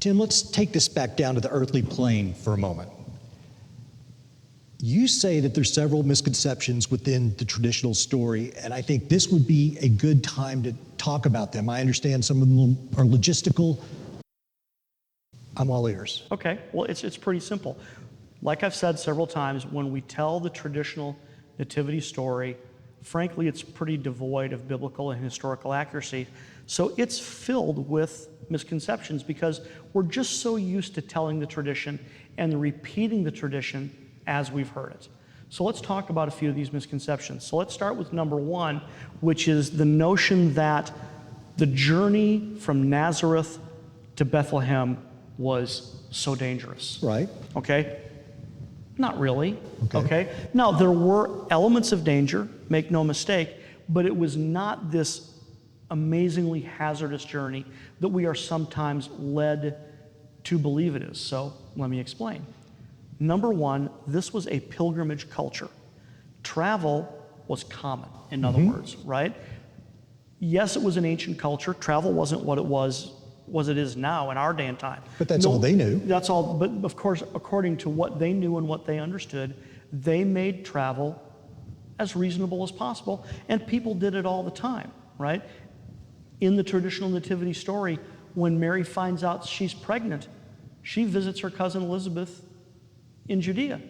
Tim, let's take this back down to the earthly plane for a moment. You say that there's several misconceptions within the traditional story, and I think this would be a good time to talk about them. I understand some of them are logistical. I'm all ears. Okay, well, it's pretty simple. Like I've said several times, when we tell the traditional nativity story, frankly, it's pretty devoid of biblical and historical accuracy. So it's filled with misconceptions because we're just so used to telling the tradition and repeating the tradition as we've heard it. So let's talk about a few of these misconceptions. So let's start with number one, which is the notion that the journey from Nazareth to Bethlehem was so dangerous. Right. Okay? Not really. Okay? Now, there were elements of danger, make no mistake, but it was not this amazingly hazardous journey that we are sometimes led to believe it is. So let me explain. Number one, this was a pilgrimage culture. Travel was common, in other words, right? Yes, it was an ancient culture. Travel wasn't what it is now in our day and time. But that's all they knew. That's all, but of course, according to what they knew and what they understood, they made travel as reasonable as possible, and people did it all the time, right? In the traditional nativity story, when Mary finds out she's pregnant, she visits her cousin Elizabeth in Judea.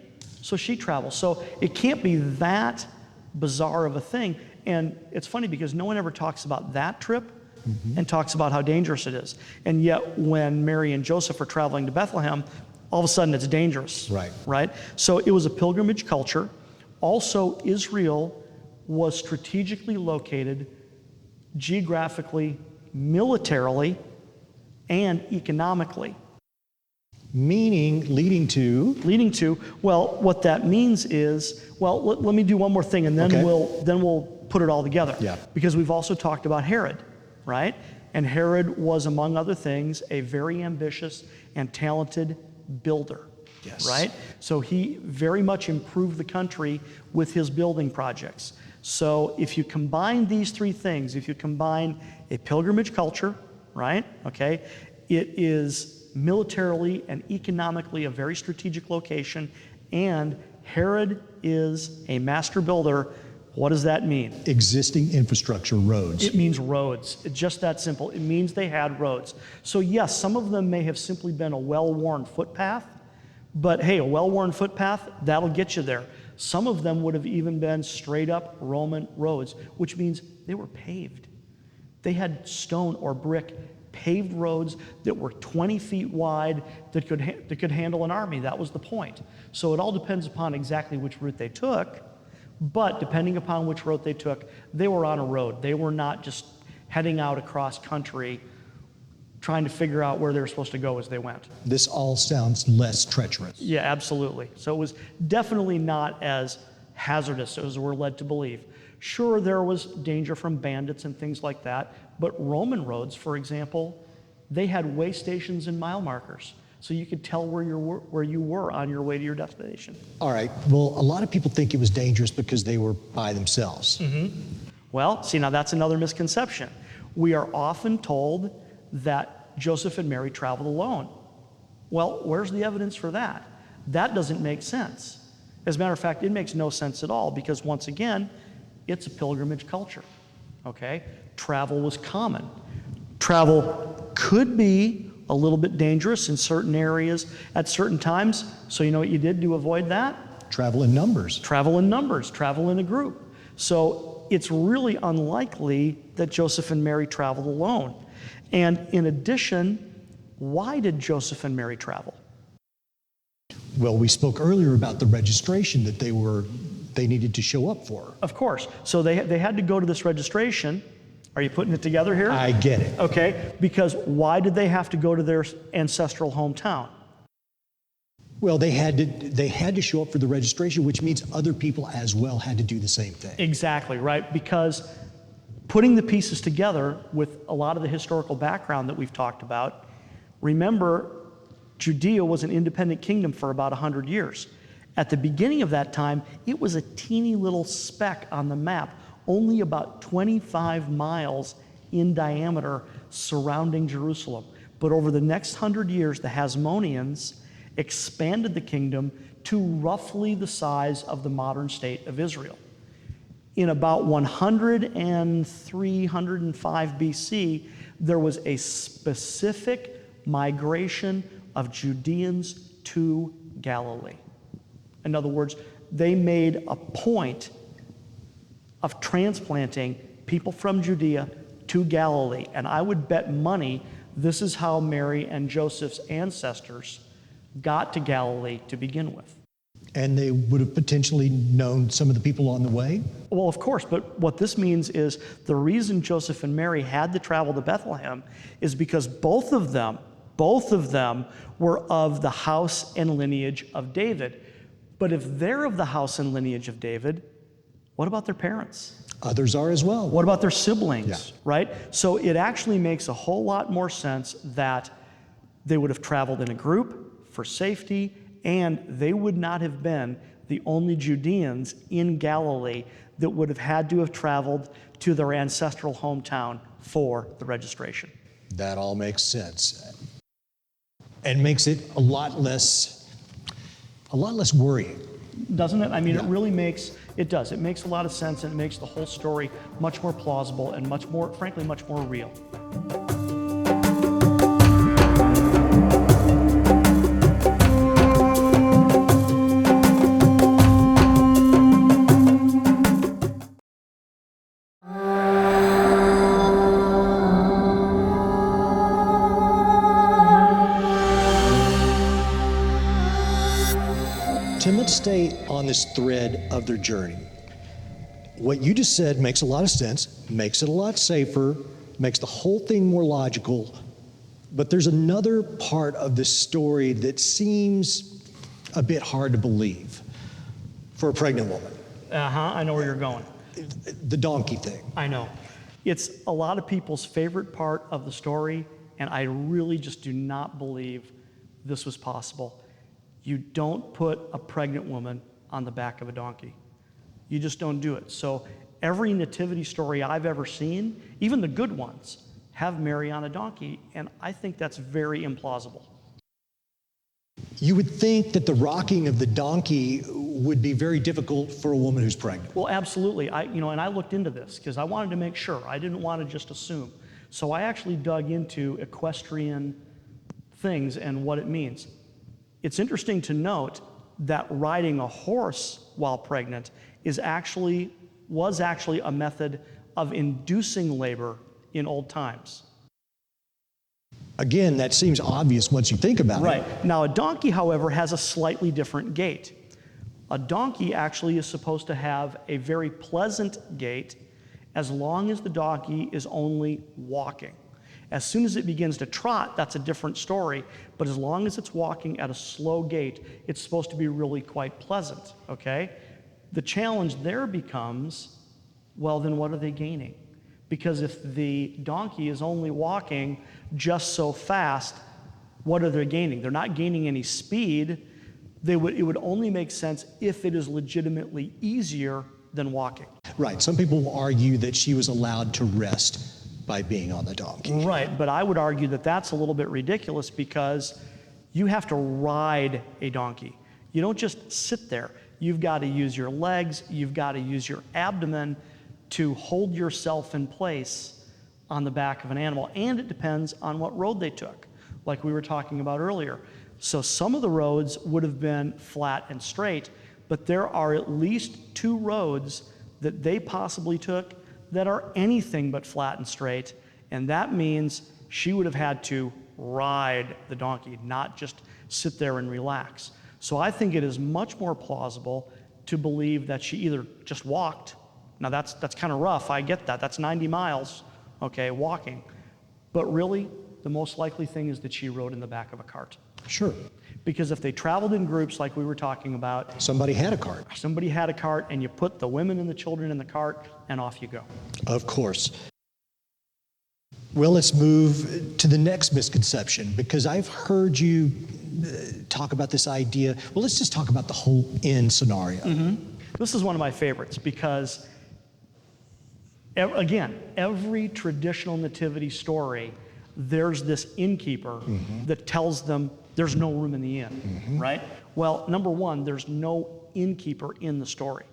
So she travels. So it can't be that bizarre of a thing. And it's funny because no one ever talks about that trip and talks about how dangerous it is. And yet when Mary and Joseph are traveling to Bethlehem, all of a sudden it's dangerous. Right? So it was a pilgrimage culture. Also, Israel was strategically located geographically, militarily, and economically. Leading to, well, what that means is, well, let me do one more thing and then we'll put it all together. Yeah. Because we've also talked about Herod, right? And Herod was, among other things, a very ambitious and talented builder. Yes. Right? So he very much improved the country with his building projects. So if you combine these three things, if you combine a pilgrimage culture, right? Okay, it is militarily and economically a very strategic location, and Herod is a master builder. What does that mean? Existing infrastructure, roads. It means roads. It's just that simple. It means they had roads. So yes, some of them may have simply been a well-worn footpath, but hey, a well-worn footpath, that'll get you there. Some of them would have even been straight-up Roman roads, which means they were paved. They had stone or brick paved roads that were 20 feet wide that could handle an army. That was the point. So it all depends upon exactly which route they took, but depending upon which route they took, they were on a road. They were not just heading out across country trying to figure out where they were supposed to go as they went. This all sounds less treacherous. Yeah, absolutely. So it was definitely not as hazardous as we're led to believe. Sure, there was danger from bandits and things like that, but Roman roads, for example, they had way stations and mile markers, so you could tell where you were on your way to your destination. All right, well, a lot of people think it was dangerous because they were by themselves. Well, see, now that's another misconception. We are often told that Joseph and Mary traveled alone. Well, where's the evidence for that? That doesn't make sense. As a matter of fact, it makes no sense at all because, once again, it's a pilgrimage culture, okay? Travel was common. Travel could be a little bit dangerous in certain areas at certain times, so you know what you did to avoid that? Travel in numbers. Travel in numbers, travel in a group. So it's really unlikely that Joseph and Mary traveled alone. And in addition, why did Joseph and Mary travel? Well, we spoke earlier about the registration that they needed to show up for. Of course. So they had to go to this registration. Are you putting it together here? I get it. Okay, because why did they have to go to their ancestral hometown? Well, they had to show up for the registration, which means other people as well had to do the same thing. Exactly, right? Because putting the pieces together with a lot of the historical background that we've talked about, remember, Judea was an independent kingdom for about 100 years. At the beginning of that time, it was a teeny little speck on the map, only about 25 miles in diameter surrounding Jerusalem. But over the next 100 years, the Hasmoneans expanded the kingdom to roughly the size of the modern state of Israel. In about 103, 105 BC, there was a specific migration of Judeans to Galilee. In other words, they made a point of transplanting people from Judea to Galilee. And I would bet money this is how Mary and Joseph's ancestors got to Galilee to begin with. And they would have potentially known some of the people on the way? Well, of course, but what this means is the reason Joseph and Mary had to travel to Bethlehem is because both of them were of the house and lineage of David. But if they're of the house and lineage of David, what about their parents? Others are as well. What about their siblings, Yeah. right? So it actually makes a whole lot more sense that they would have traveled in a group for safety, and they would not have been the only Judeans in Galilee that would have had to have traveled to their ancestral hometown for the registration. That all makes sense. And makes it a lot less worrying. Doesn't it? I mean, Yeah. it really makes, it does. It makes a lot of sense, and it makes the whole story much more plausible and much more, frankly, much more real. Tim, let's stay on this thread of their journey. What you just said makes a lot of sense, makes it a lot safer, makes the whole thing more logical, but there's another part of this story that seems a bit hard to believe for a pregnant woman. I know where you're going. The donkey thing. I know. It's a lot of people's favorite part of the story, and I really just do not believe this was possible. You don't put a pregnant woman on the back of a donkey. You just don't do it. So every nativity story I've ever seen, even the good ones, have Mary on a donkey, and I think that's very implausible. You would think that the rocking of the donkey would be very difficult for a woman who's pregnant. Well, absolutely. And I looked into this because I wanted to make sure. I didn't want to just assume. So I actually dug into equestrian things and what it means. It's interesting to note that riding a horse while pregnant was actually a method of inducing labor in old times. Again, that seems obvious once you think about it. Right. Now, a donkey, however, has a slightly different gait. A donkey actually is supposed to have a very pleasant gait as long as the donkey is only walking. As soon as it begins to trot, that's a different story, but as long as it's walking at a slow gait, it's supposed to be really quite pleasant, okay? The challenge there becomes, well, then what are they gaining? Because if the donkey is only walking just so fast, what are they gaining? They're not gaining any speed. It would only make sense if it is legitimately easier than walking. Right. Some people will argue that she was allowed to rest by being on the donkey. Right, but I would argue that that's a little bit ridiculous because you have to ride a donkey. You don't just sit there. You've got to use your legs, you've got to use your abdomen to hold yourself in place on the back of an animal. And it depends on what road they took, like we were talking about earlier. So some of the roads would have been flat and straight, but there are at least 2 roads that they possibly took that are anything but flat and straight, and that means she would have had to ride the donkey, not just sit there and relax. So I think it is much more plausible to believe that she either just walked. Now that's kind of rough, I get that. That's 90 miles, okay, walking. But really, the most likely thing is that she rode in the back of a cart. Sure. Because if they traveled in groups like we were talking about, Somebody had a cart. somebody had a cart and you put the women and the children in the cart and off you go. Of course. Well, let's move to the next misconception, because I've heard you talk about this idea. Well, let's just talk about the whole inn scenario. This is one of my favorites because, again, every traditional nativity story there's this innkeeper that tells them there's no room in the inn, right? Well, number one, there's no innkeeper in the story.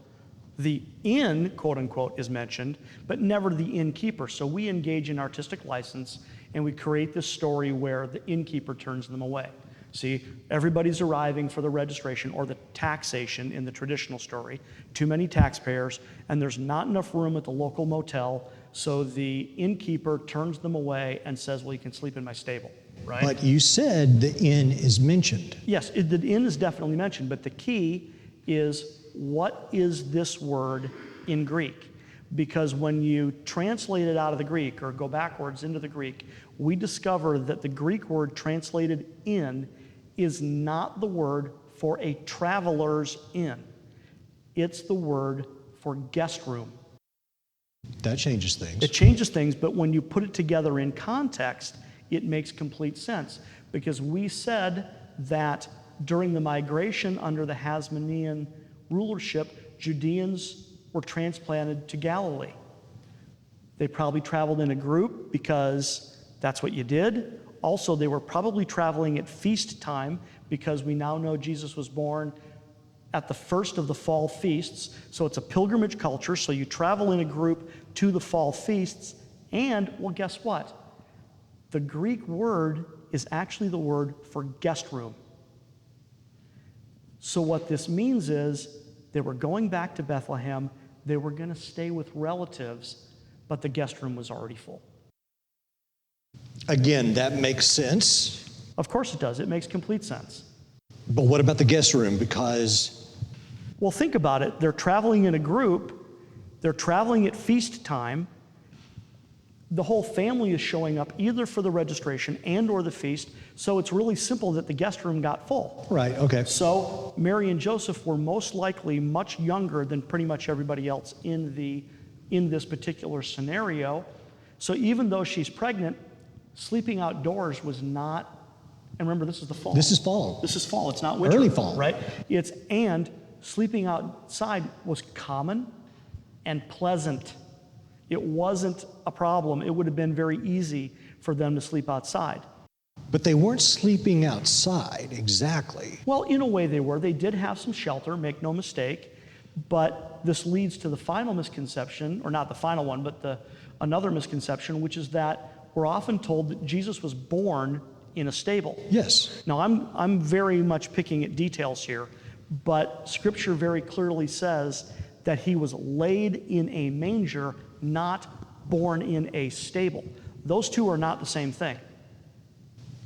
The inn, quote unquote, is mentioned, but never the innkeeper. So we engage in artistic license and we create this story where the innkeeper turns them away. See, everybody's arriving for the registration or the taxation in the traditional story. Too many taxpayers, and there's not enough room at the local motel, so the innkeeper turns them away and says, well, you can sleep in my stable, right? But you said the inn is mentioned. Yes, the inn is definitely mentioned, but the key is, what is this word in Greek? Because when you translate it out of the Greek or go backwards into the Greek, we discover that the Greek word translated inn is not the word for a traveler's inn. It's the word for guest room. That changes things. It changes things, but when you put it together in context, it makes complete sense. Because we said that during the migration under the Hasmonean rulership, Judeans were transplanted to Galilee. They probably traveled in a group because that's what you did. Also, they were probably traveling at feast time because we now know Jesus was born at the first of the fall feasts. So it's a pilgrimage culture, so you travel in a group to the fall feasts. And, well, guess what? The Greek word is actually the word for guest room. So what this means is they were going back to Bethlehem. They were going to stay with relatives, but the guest room was already full. Again, that makes sense. Of course it does. It makes complete sense. But what about the guest room? Because, well, think about it. They're traveling in a group. They're traveling at feast time. The whole family is showing up either for the registration and or the feast. So it's really simple that the guest room got full. right, okay. So Mary and Joseph were most likely much younger than pretty much everybody else in this particular scenario. So even though she's pregnant, sleeping outdoors was not, and remember, this is the fall. This is fall. This is fall. It's not winter. Early fall. Right? And sleeping outside was common and pleasant. It wasn't a problem. It would have been very easy for them to sleep outside. But they weren't sleeping outside, exactly. Well, in a way they were. They did have some shelter, make no mistake. But this leads to the final misconception, or not the final one, but another misconception, which is that we're often told that Jesus was born in a stable. Yes. Now, I'm very much picking at details here, but Scripture very clearly says that he was laid in a manger, not born in a stable. Those two are not the same thing.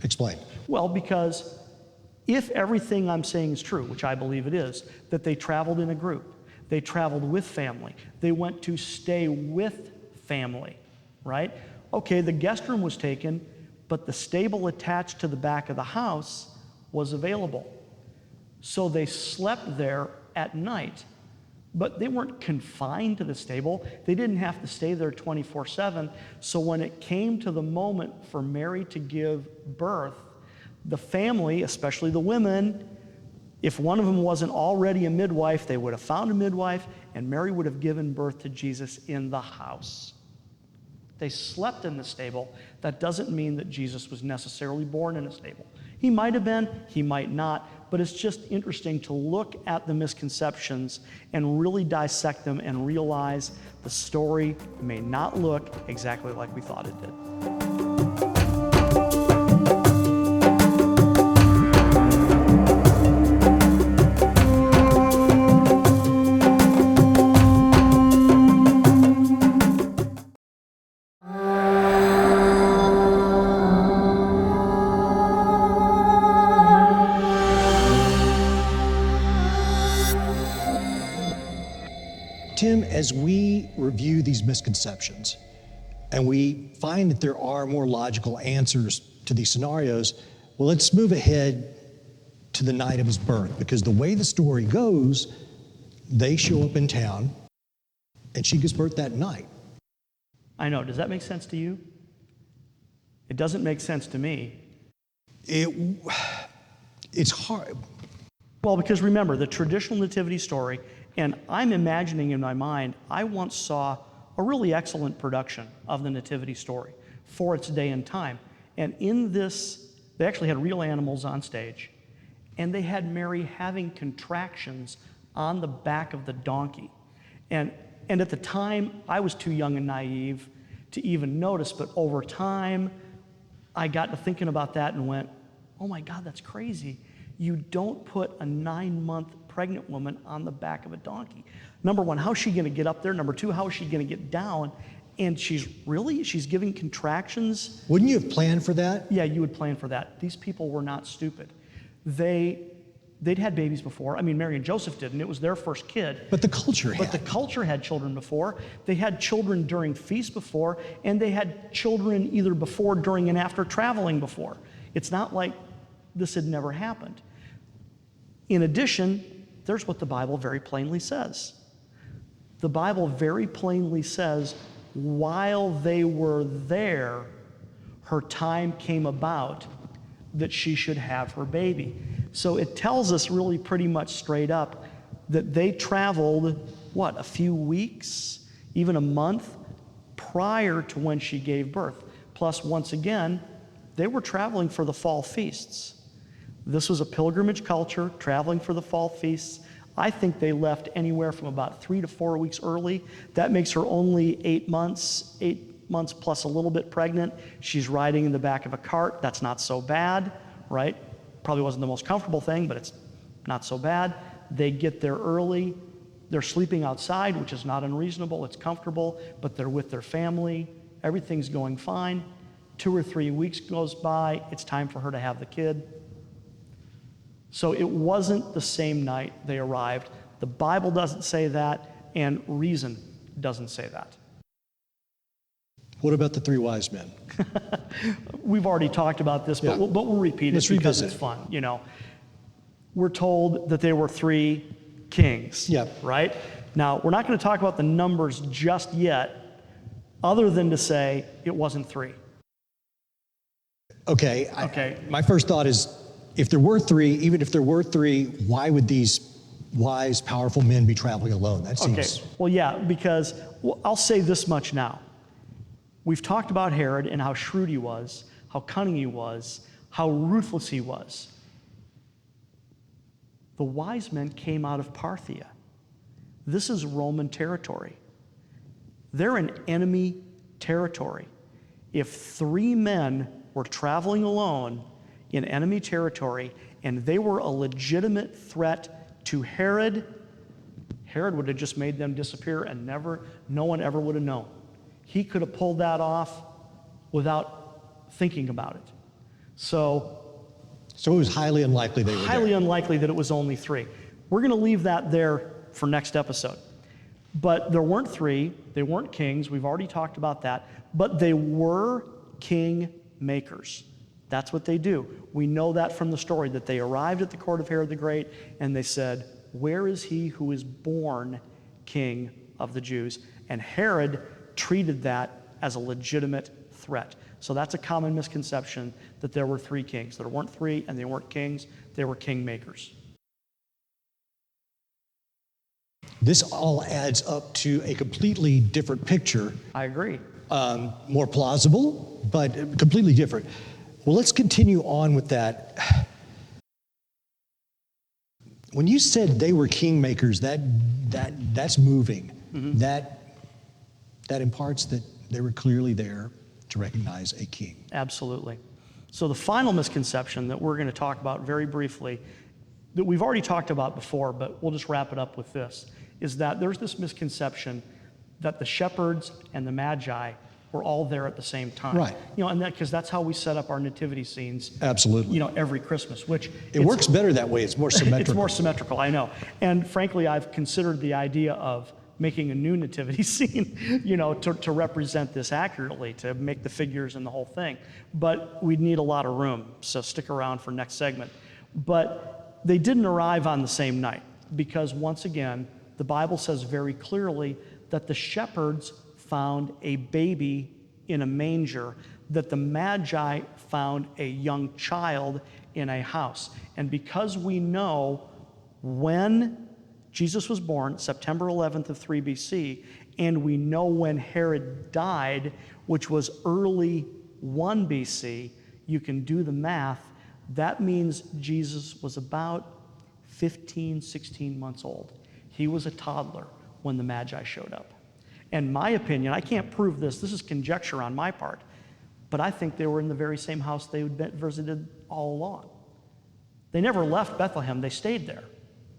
Explain. Well, because if everything I'm saying is true, which I believe it is, that they traveled in a group, they traveled with family, they went to stay with family, right? Okay, the guest room was taken, but the stable attached to the back of the house was available. So they slept there at night, but they weren't confined to the stable. They didn't have to stay there 24/7. So when it came to the moment for Mary to give birth, the family, especially the women, if one of them wasn't already a midwife, they would have found a midwife, and Mary would have given birth to Jesus in the house. They slept in the stable. That doesn't mean that Jesus was necessarily born in a stable. He might have been, he might not, but it's just interesting to look at the misconceptions and really dissect them and realize the story may not look exactly like we thought it did. Tim, as we review these misconceptions and we find that there are more logical answers to these scenarios, well, let's move ahead to the night of his birth, because the way the story goes, they show up in town and she gives birth that night. I know. Does that make sense to you? It doesn't make sense to me. It's hard. Well, because remember, the traditional nativity story, and I'm imagining in my mind, I once saw a really excellent production of the nativity story for its day and time. And in this, they actually had real animals on stage, and they had Mary having contractions on the back of the donkey. And at the time, I was too young and naive to even notice, but over time, I got to thinking about that and went, oh my God, that's crazy. You don't put a 9-month pregnant woman on the back of a donkey. Number one, how is she going to get up there? Number two, how is she going to get down? And she's giving contractions. Wouldn't you have planned for that? Yeah, you would plan for that. These people were not stupid. They'd had babies before. I mean, Mary and Joseph did, and it was their first kid. But the culture had. But the culture had children before. They had children during feasts before, and they had children either before, during, and after traveling before. It's not like this had never happened. In addition, there's what the Bible very plainly says. The Bible very plainly says, while they were there, her time came about that she should have her baby. So it tells us really pretty much straight up that they traveled, a few weeks, even a month prior to when she gave birth. Plus, once again, they were traveling for the fall feasts. This was a pilgrimage culture, traveling for the fall feasts. I think they left anywhere from about 3 to 4 weeks early. That makes her only 8 months plus a little bit pregnant. She's riding in the back of a cart. That's not so bad, right? Probably wasn't the most comfortable thing, but it's not so bad. They get there early. They're sleeping outside, which is not unreasonable. It's comfortable, but they're with their family. Everything's going fine. 2 or 3 weeks goes by. It's time for her to have the kid. So it wasn't the same night they arrived. The Bible doesn't say that, and reason doesn't say that. What about the 3 wise men? We've already talked about this, but we'll repeat it because it's fun. We're told that there were 3 kings, right? Now, we're not going to talk about the numbers just yet, other than to say it wasn't 3. Okay. My first thought is, if there were 3, even if there were 3, why would these wise, powerful men be traveling alone? That seems... Okay. Well, yeah, because I'll say this much now. We've talked about Herod and how shrewd he was, how cunning he was, how ruthless he was. The wise men came out of Parthia. This is Roman territory. They're in enemy territory. If 3 men were traveling alone in enemy territory and they were a legitimate threat to Herod, Herod would have just made them disappear and no one ever would have known. He could have pulled that off without thinking about it. So it was highly unlikely they were highly there. Unlikely that it was only 3. We're going to leave that there for next episode. But there weren't 3. They weren't kings. We've already talked about that. But they were king makers. That's what they do. We know that from the story, that they arrived at the court of Herod the Great and they said, "Where is he who is born king of the Jews?" And Herod treated that as a legitimate threat. So that's a common misconception, that there were 3 kings. There weren't 3, and they weren't kings. They were king makers. This all adds up to a completely different picture. I agree. More plausible, but completely different. Well, let's continue on with that. When you said they were kingmakers, that's moving. Mm-hmm. That imparts that they were clearly there to recognize a king. Absolutely. So the final misconception that we're going to talk about very briefly, that we've already talked about before, but we'll just wrap it up with this, is that there's this misconception that the shepherds and the magi were all there at the same time. Right. And because that's how we set up our nativity scenes. Absolutely. Every Christmas, which it works better that way. It's more symmetrical. It's more symmetrical, I know. And frankly, I've considered the idea of making a new nativity scene, to represent this accurately, to make the figures and the whole thing. But we'd need a lot of room, so stick around for next segment. But they didn't arrive on the same night, because once again, the Bible says very clearly that the shepherds found a baby in a manger, that the Magi found a young child in a house. And because we know when Jesus was born, September 11th of 3 BC, and we know when Herod died, which was early 1 BC, you can do the math. That means Jesus was about 15, 16 months old. He was a toddler when the Magi showed up. And my opinion, I can't prove this is conjecture on my part, but I think they were in the very same house they had visited all along. They never left Bethlehem, they stayed there,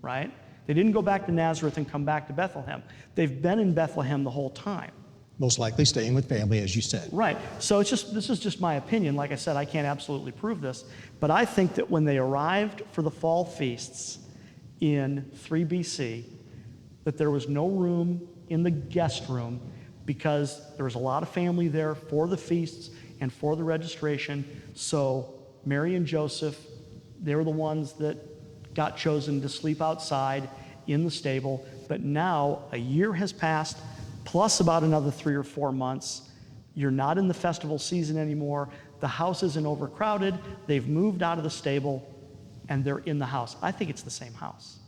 right? They didn't go back to Nazareth and come back to Bethlehem. They've been in Bethlehem the whole time. Most likely staying with family, as you said. Right. So this is just my opinion. Like I said, I can't absolutely prove this, but I think that when they arrived for the fall feasts in 3 BC, that there was no room in the guest room because there was a lot of family there for the feasts and for the registration. So Mary and Joseph, they were the ones that got chosen to sleep outside in the stable. But now a year has passed, plus about another 3 or 4 months. You're not in the festival season anymore. The house isn't overcrowded. They've moved out of the stable, and they're in the house. I think it's the same house.